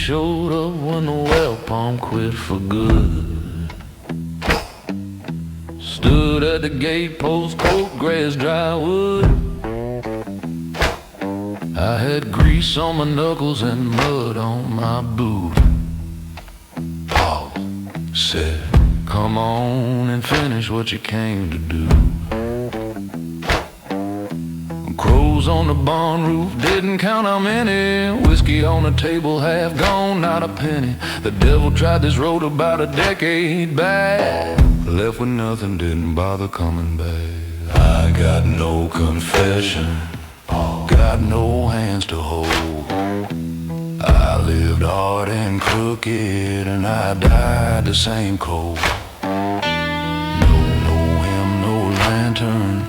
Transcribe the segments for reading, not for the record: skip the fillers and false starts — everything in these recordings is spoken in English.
showed up when the well pump quit for good. Stood at the gate post, cold grass, dry wood. I had grease on my knuckles and mud on my boot. Paul said, come on and finish what you came to do. Crows on the barn roof, didn't count how many. Whiskey on the table, half gone, not a penny. The devil tried this road about a decade back. Left with nothing, didn't bother coming back. I got no confession, got no hands to hold. I lived hard and crooked, and I died the same cold. No hymn, no lantern,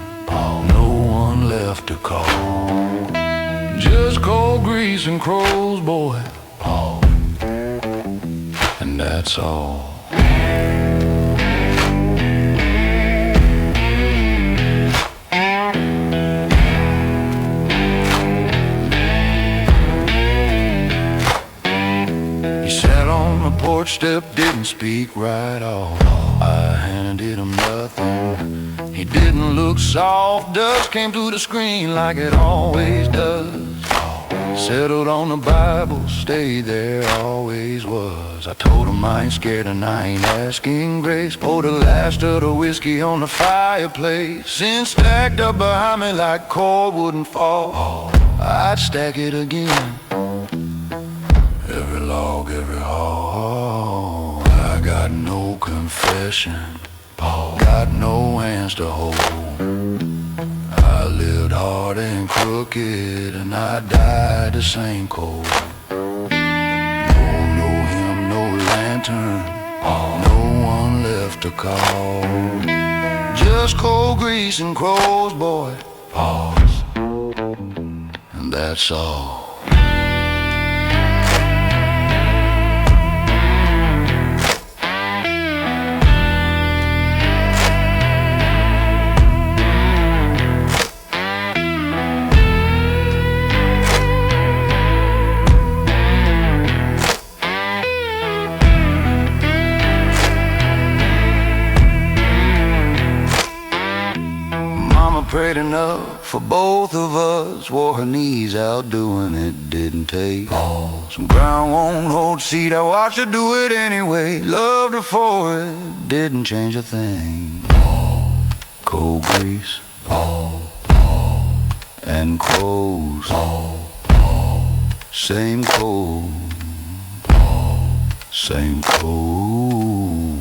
no one left to call. Just cold grease and crows, boy, and that's all. He sat on the porch step, didn't speak right off. I handed him nothing. He didn't look soft, dust came through the screen like it always does. Settled on the Bible, stayed there, always was. I told him I ain't scared and I ain't asking grace. Poured the last of the whiskey on the fireplace. Sin stacked up behind me like cord wouldn't fall. I'd stack it again, every log, every haul. I got no confession, got no hands to hold. I lived hard and crooked, and I died the same cold. No hymn, no lantern, no one left to call. Just cold grease and crows, boy, and that's all. Prayed enough for both of us. Wore her knees out doing it, didn't take some ground won't hold seat. I watched her do it anyway. Loved her for it, didn't change a thing. Cold grease and crows, same cold, same cold.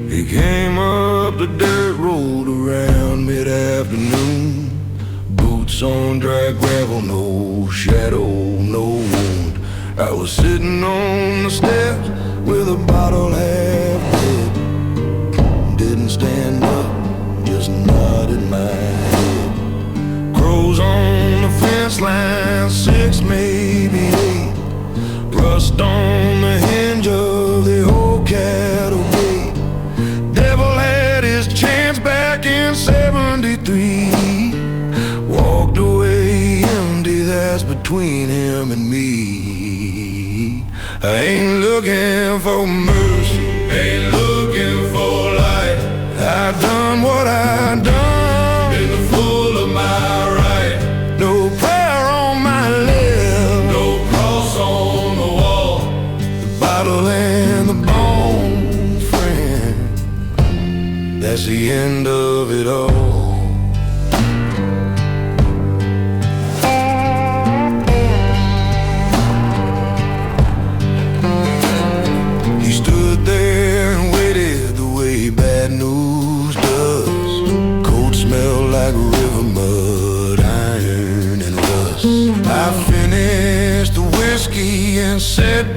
He came up the dirt road around mid-afternoon. Boots on dry gravel, no shadow, no wound. I was sitting on the steps with a bottle half dead. Didn't stand up, just nodded my head. Crows on the fence line, 6, maybe 8. Rust on the hinge of the old cattle gate. Devil had his chance back in 73. Walked away empty, that's between him and me. I ain't looking for mercy, ain't looking for light. I done what I done, been full of my right. No prayer on my lips, no cross on the wall. The bottle and the bone, friend, that's the end of it all. He stood there and waited the way bad news does. Coat smelled like river mud, iron and rust.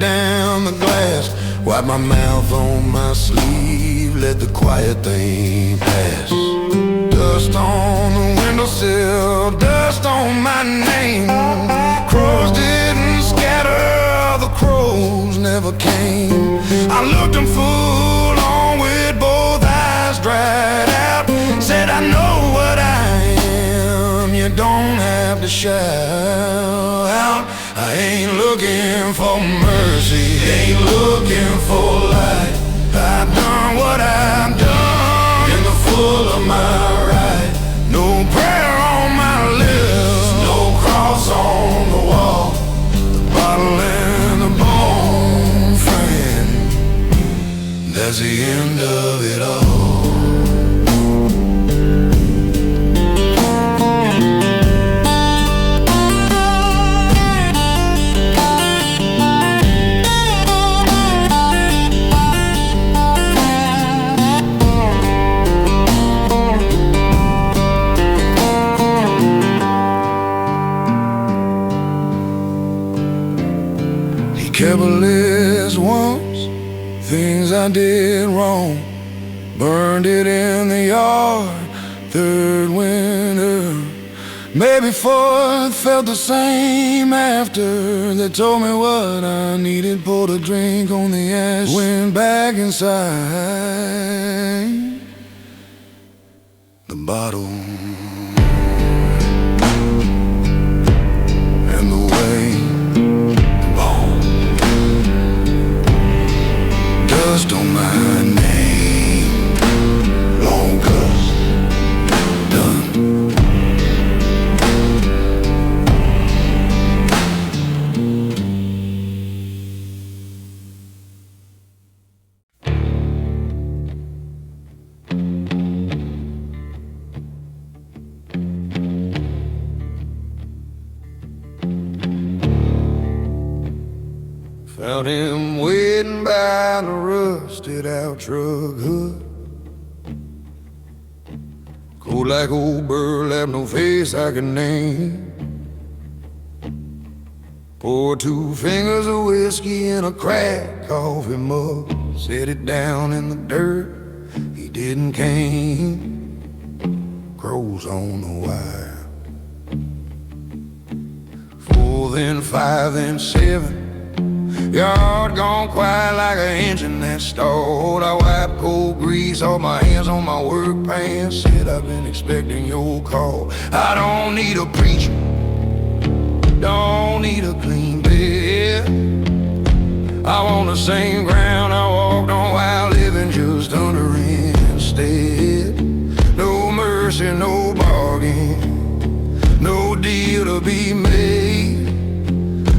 down the glass, wipe my mouth on my sleeve, let the quiet thing pass. Dust on the windowsill, dust on my name. Crows didn't scatter, the crows never came. I looked them full on with both eyes dried out, said I know what I am, you don't have to shout out. I ain't looking for mercy, ain't looking for light. I've done what I've done in the full of my right. No prayer on my lips, no cross on the wall, the bottle and the bone friend, that's the end of it all. Kept a list once, things I did wrong, burned it in the yard, third winter. Maybe fourth, felt the same after. They told me what I needed, poured a drink on the ash, went back inside the bottle. And the way dust on my name, long dust, done. Found him waiting by the rusted out truck hood, cold like old burlap, no face I can name. Poured 2 fingers of whiskey in a cracked coffee mug, set it down in the dirt, he didn't cane. Crows on the wire, 4, then 5, then 7. Yard gone quiet like an engine that stalled. I wiped cold grease off my hands on my work pants, said I've been expecting your call. I don't need a preacher, don't need a clean bed. I want the same ground I walked on while living just under instead. No mercy, no bargain, no deal to be made.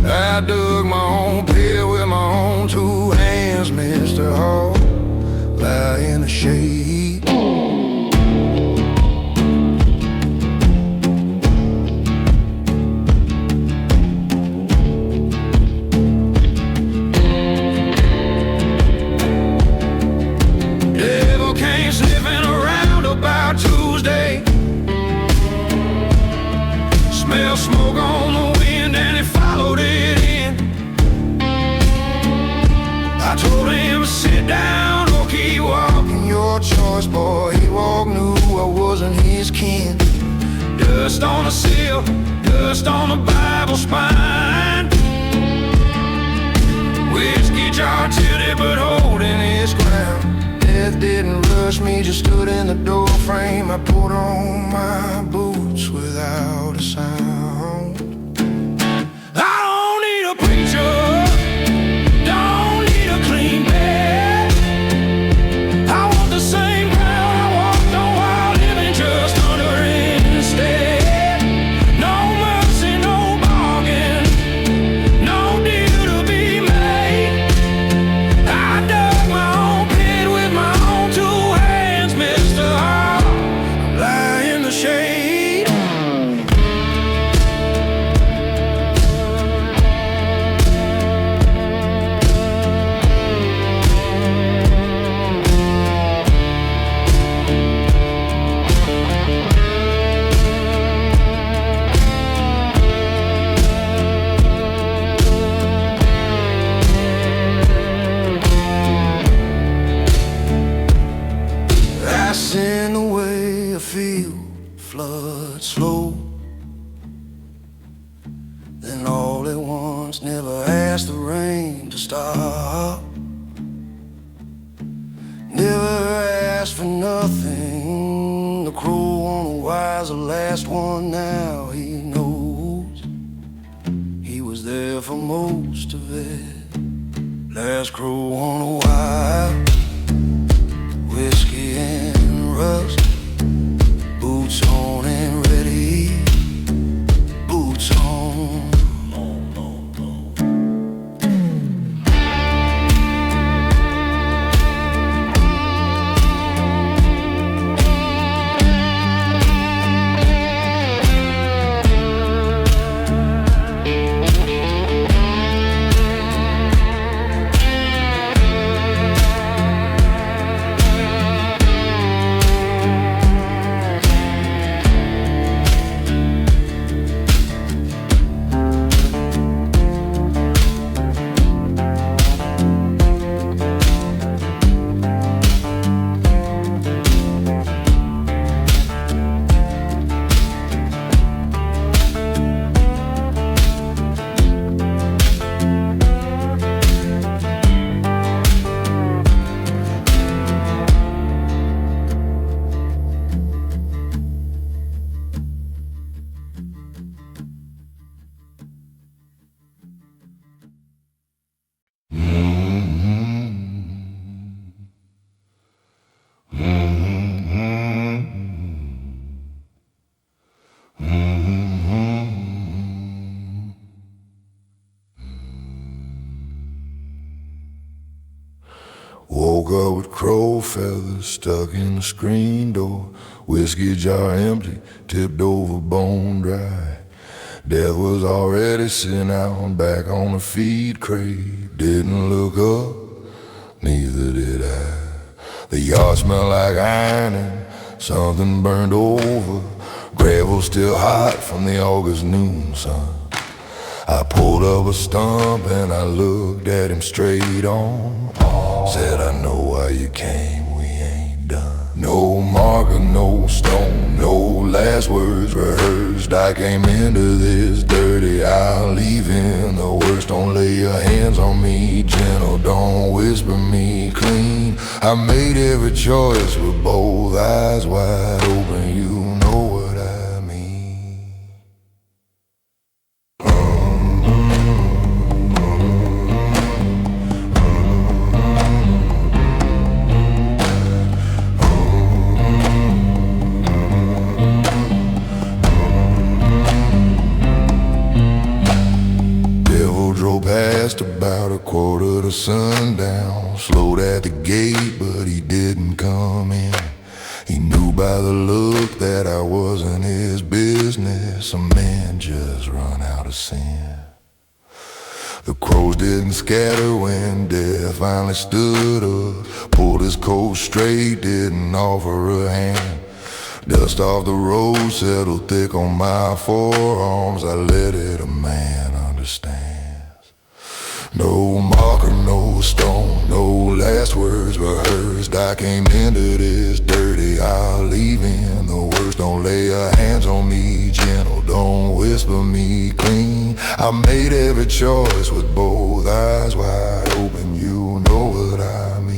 I dug my own pit with my own 2 hands, Mr. Hall, lie in the shade. Devil came sniffing around about Tuesday, smell smoke on the wind and it followed it. I told him sit down or keep walking, your choice, boy. He walked, knew I wasn't his kin. Dust on the sill, dust on the Bible spine. Whiskey jar tilted but holding its ground. Death didn't rush me, just stood in the door frame. I put on my boots without a sound. I don't need a preacher, flood slow. Then all at once, never asked the rain to stop. Never asked for nothing. The crow on the wire's the last one now. He knows he was there for most of it. Last crow on the wire. Whiskey and rust. Boots on and ready. Boots on. Woke up with crow feathers stuck in the screen door. Whiskey jar empty, tipped over, bone dry. Death was already sitting out back on the feed crate. Didn't look up, neither did I. The yard smelled like ironing, something burned over. Gravel still hot from the August noon sun. I pulled up a stump and I looked at him straight on. Said, I know why you came, we ain't done. No marker, no stone, no last words rehearsed. I came into this dirty, I'll leave in the worst. Don't lay your hands on me, gentle, don't whisper me clean. I made every choice with both eyes wide open, you know what I mean. Past about a quarter to sundown. Slowed at the gate, but he didn't come in. He knew by the look that I wasn't his business. A man just run out of sin. The crows didn't scatter when death finally stood up. Pulled his coat straight, didn't offer a hand. Dust off the road settled thick on my forearms. I let it, a man understand. No marker, no stone, no last words rehearsed. I came into this dirty, I'll leave in the worst. Don't lay your hands on me, gentle, don't whisper me clean. I made every choice with both eyes wide open, you know what I mean.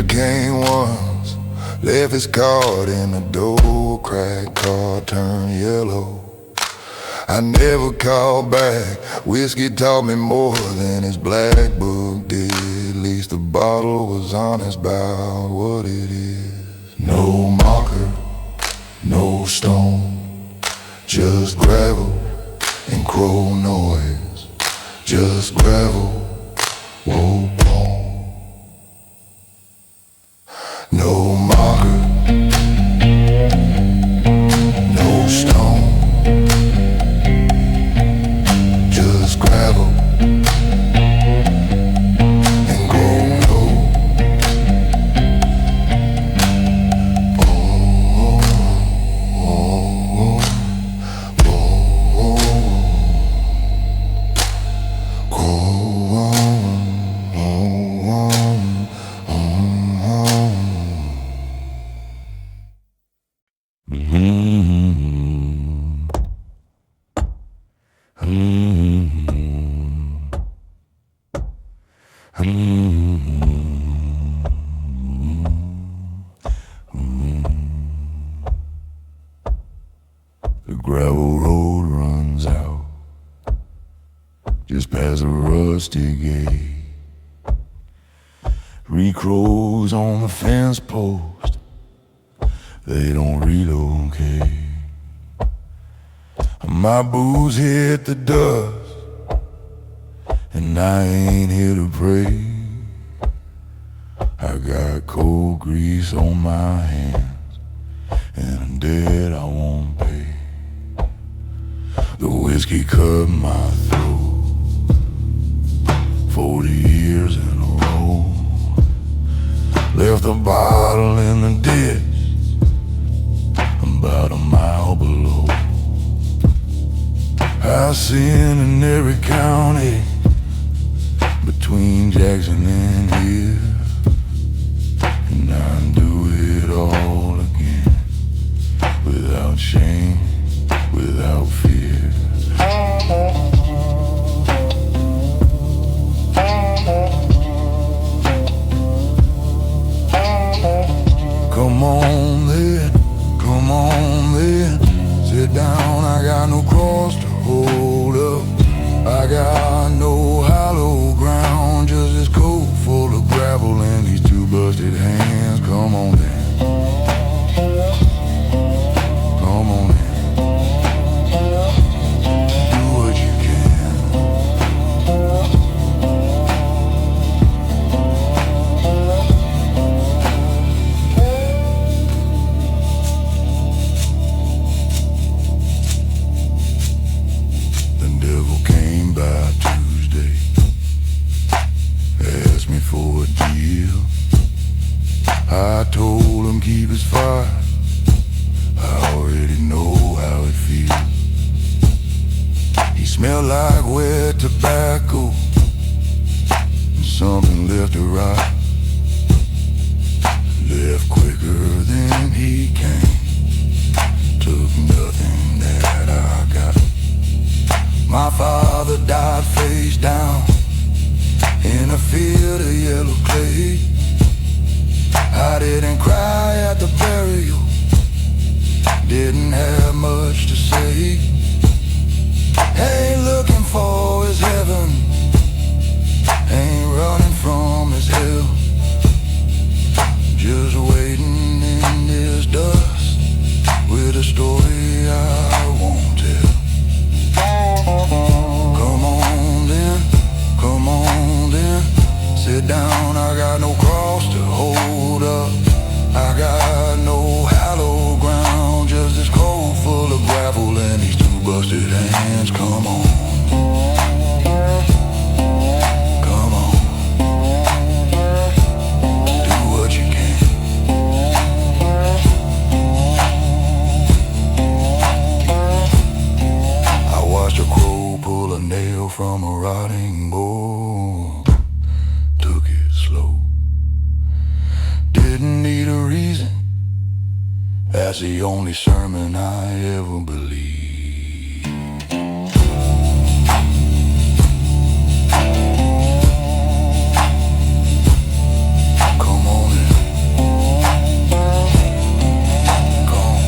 Came once, left his card in the door, cracked card turned yellow. I never called back, whiskey taught me more than his black book did. At least the bottle was honest about what it is. No marker, no stone, just gravel and crow noise. Just gravel, whoa, boom. No marker, no stone, just gravel and grow low. gravel road runs out just past the rusty gate. 3 crows on the fence post, they don't relocate. My boots hit the dust, and I ain't here to pray. I got cold grease on my hands, and a debt I won't pay. The whiskey cut my throat 40 years in a row. Left the bottle in the ditch about a mile below. I sin in every county between Jackson and here, and I do it all again without shame, without fear. Come on then, sit down, I got no cross to hold up. I got no hollow ground, just this coat full of gravel and these 2 busted hands. Come on then, come on then, do what you can. The devil came by Tuesday, asked me for a deal. I told him keep his fire, I already know how it feels. He smelled like wet tobacco and something left to rot. Left quicker than he came, took nothing that I got. My father died face down in a field of yellow clay. I didn't cry at the burial, didn't have much to say. Ain't looking for his heaven, ain't running from his hell. Just waiting in this dust with a story I won't tell. Come on then, sit down, I got no cross to hold up. I got no hollow ground, just this cold full of gravel and these 2 busted hands. Come on, come on, do what you can. I watched a crow pull a nail from a rotting board, took it slow. Didn't need a reason, that's the only sermon I ever believed. Come on in, come, come.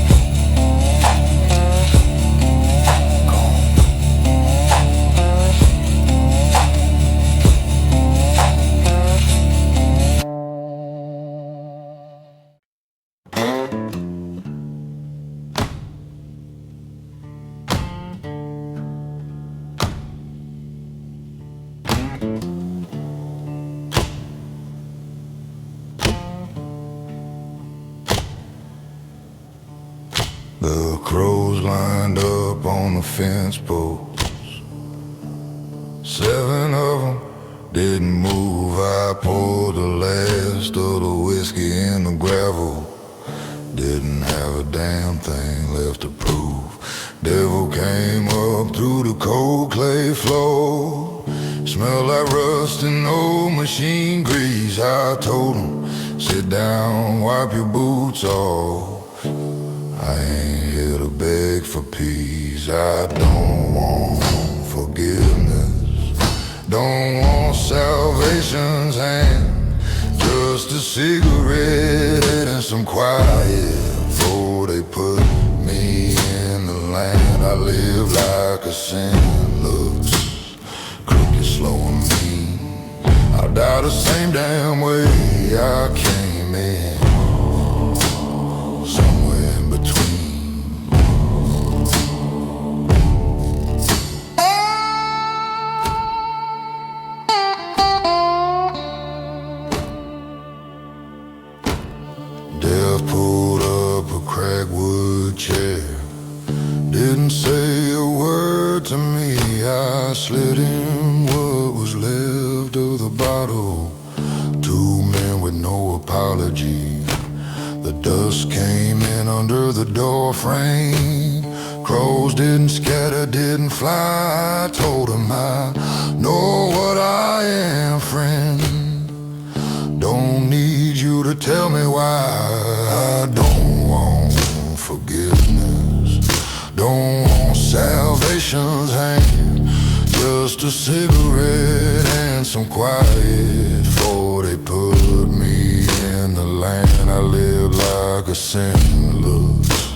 The crows lined up on the fence posts, 7 of them didn't move. I poured the last of the whiskey in the gravel, didn't have a damn thing left to prove. Devil came up through the cold clay floor, smelled like rust and old machine grease. I told him, sit down, wipe your boots off. I ain't here to beg for peace. I don't want forgiveness, don't want salvation's hand, just a cigarette and some quiet. Before they put me in the land I live like a sin. Looks crooked, slow and mean. I'll die the same damn way I came in. Somewhere in between. Death pulled up a cracked wood chair. Didn't say a word to me. I slid in what was left of the bottle. Two men with no apology. The dust came in under the door frame. Crows didn't scatter, didn't fly. I told him I know what I am, friend. Don't need you to tell me why. I don't want forgiveness. Don't want salvation's hand. Just a cigarette and some quiet before they put me in the land. I live like a sin. Looks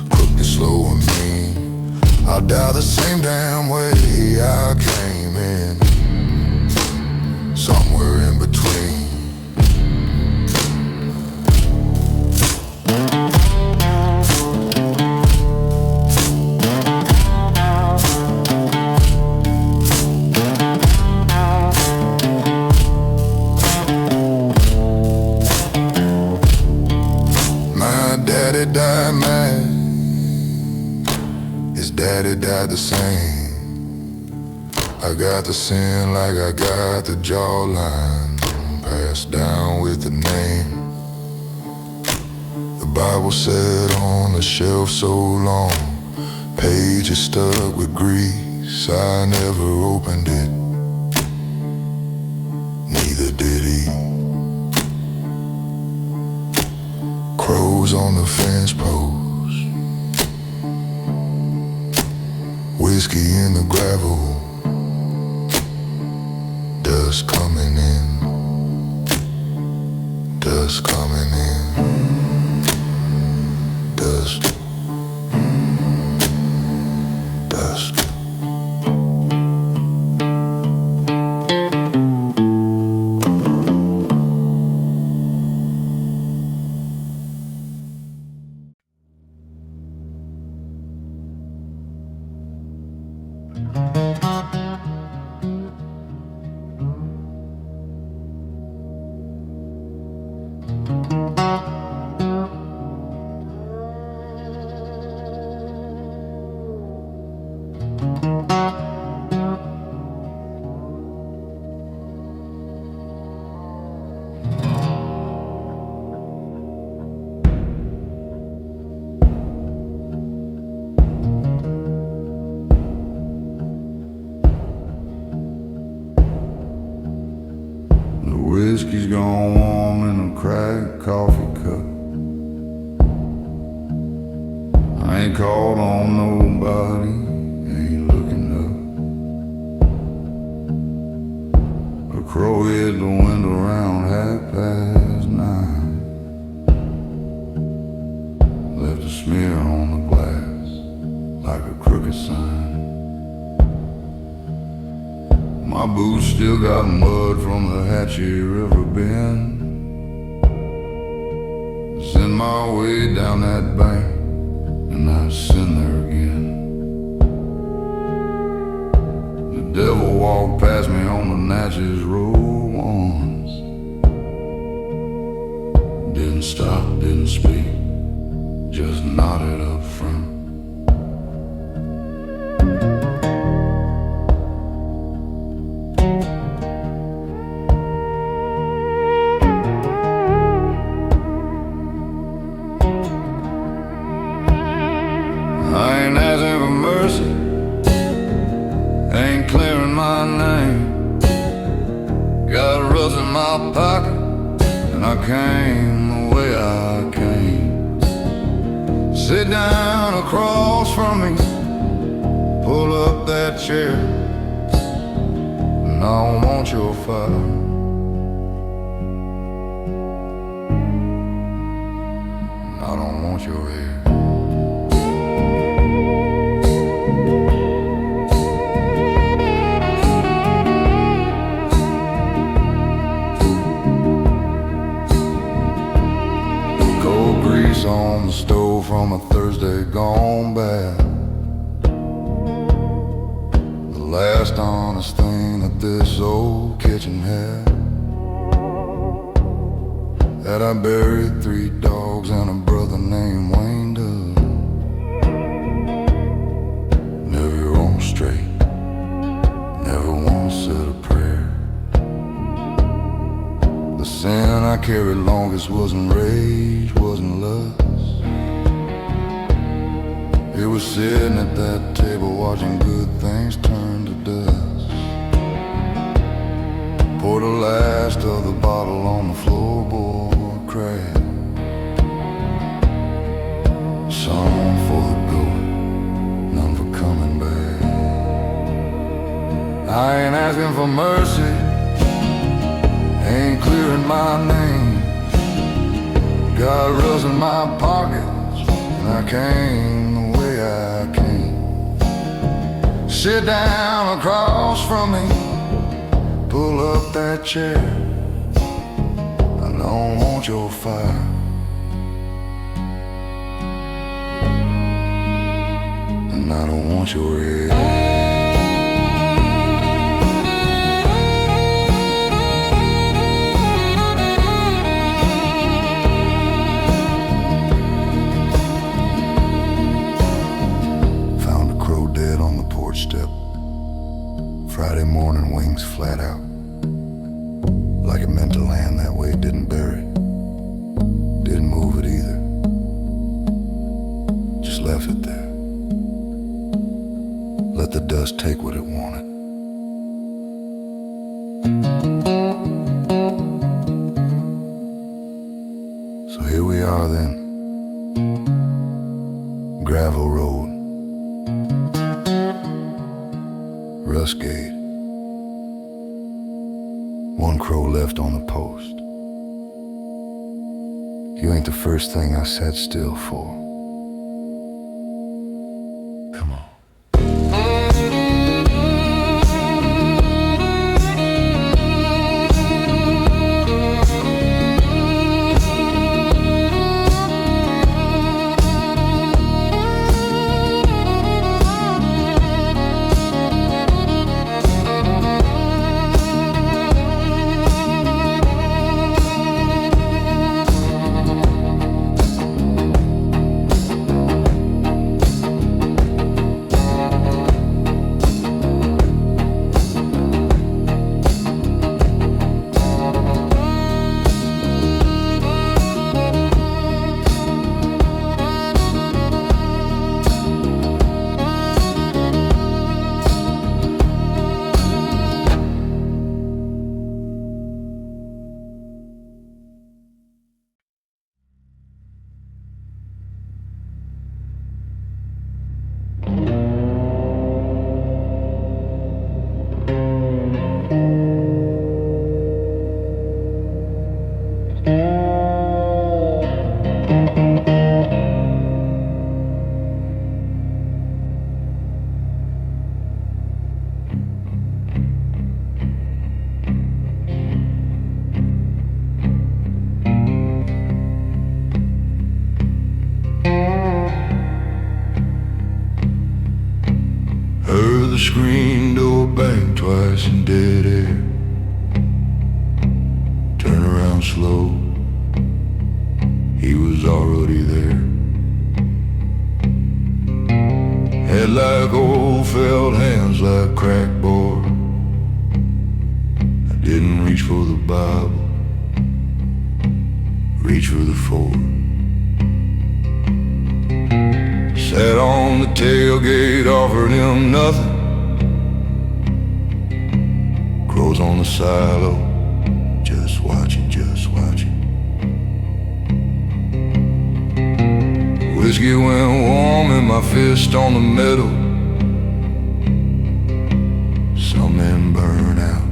crooked, slow and mean. I'll die the same damn way I came in. Somewhere in between. Daddy died mad. His daddy died the same. I got the sin like I got the jawline, passed down with the name. The Bible said on the shelf so long, pages stuck with grease. I never opened it, neither did he. Crows on the fence post, whiskey in the gravel, dust coming in, dust coming in, dust, dust. Whiskey's gone warm in a cracked coffee cup. I ain't called on nobody, ain't looking up. A crow hit the window around 9:30. Left a smear on the glass, like a crooked sign. My boots still got mud from the Hatchie River bend. Send my way down that bank, and I sin there again. The devil walked past me on the Natchez Road once. Didn't stop, didn't speak, just nodded up front. Came the way I came. Sit down across from me, pull up that chair, and I don't want your fire. I don't want your hair. grease on the stove from a Thursday gone bad. The last honest thing that this old kitchen had. That I buried 3 dogs and a brother named Wayne Dove. Never your own straight, never once said a prayer. The sin I carried longest wasn't rage, wasn't lust. It was sitting at that table watching good things turn to dust. Poured the last of the bottle on the floorboard crack. Some for the going, none for coming back. I ain't asking for mercy, ain't clearing my name. Got rust in my pockets, and I came the way I came. Sit down across from me, pull up that chair. I don't want your fire, and I don't want your air. Step. Friday morning, wings flat out. Like it meant to land that way, didn't bury it. Didn't move it either. Just left it there. Let the dust take what it wanted. So here we are then. Gravel road. Rustgate. 1 crow left on the post. You ain't the first thing I sat still for. Come on. Screen door bang twice in dead air. Turn around slow, he was already there. Head like old felt hands like crackboard. I didn't reach for the Bible, reach for the Ford. Sat on the tailgate, offered him nothing. Crows on the silo, just watching, just watching. Whiskey went warm in my fist on the metal. Some men burn out,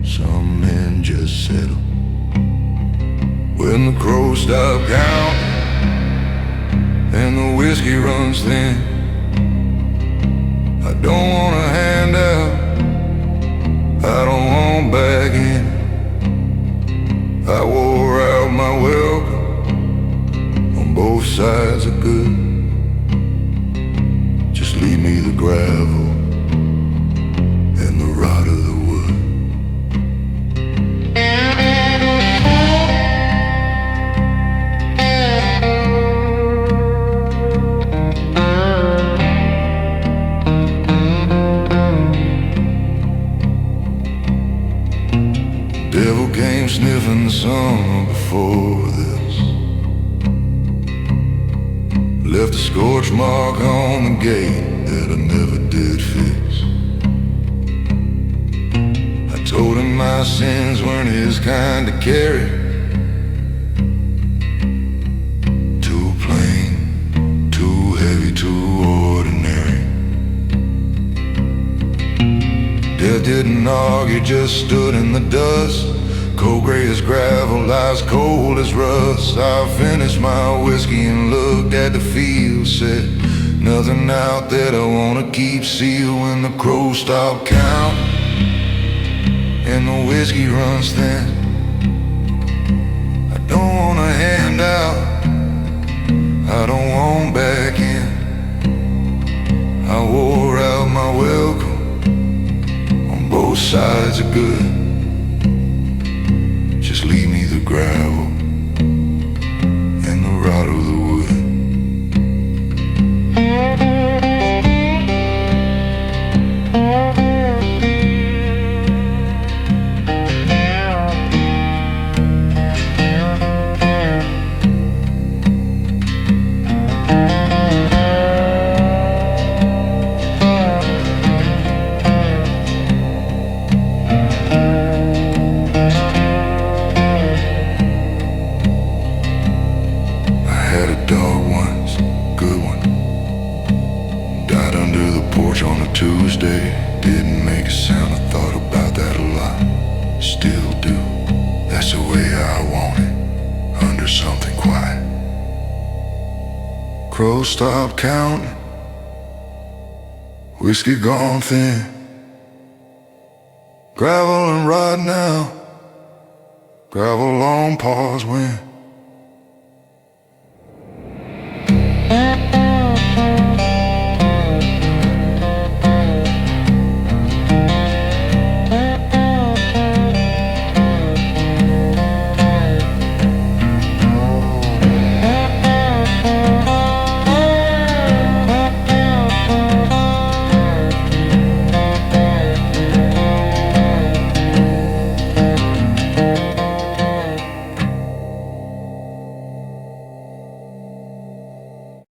some men just settle. When the crows stop counting and the whiskey runs thin, I don't want a handout, I don't want back in. I wore out my welcome, scorch mark on the gate that I never did fix. I told him my sins weren't his kind to carry. Too plain, too heavy, too ordinary. Death didn't argue, just stood in the dust. Cold gray as gravel, ice cold as rust. I finished my whiskey and looked at the field. Said, nothing out there I wanna keep sealed. When the crows stop counting and the whiskey runs thin, I don't want a handout, I don't want back in. I wore out my welcome on both sides of good. Just leave me the gravel and the rot of the wood. Tuesday, didn't make a sound, I thought about that a lot. Still do, that's the way I want it, under something quiet. Crows stop counting, whiskey gone thin. Gravel and rot now, gravel on pause when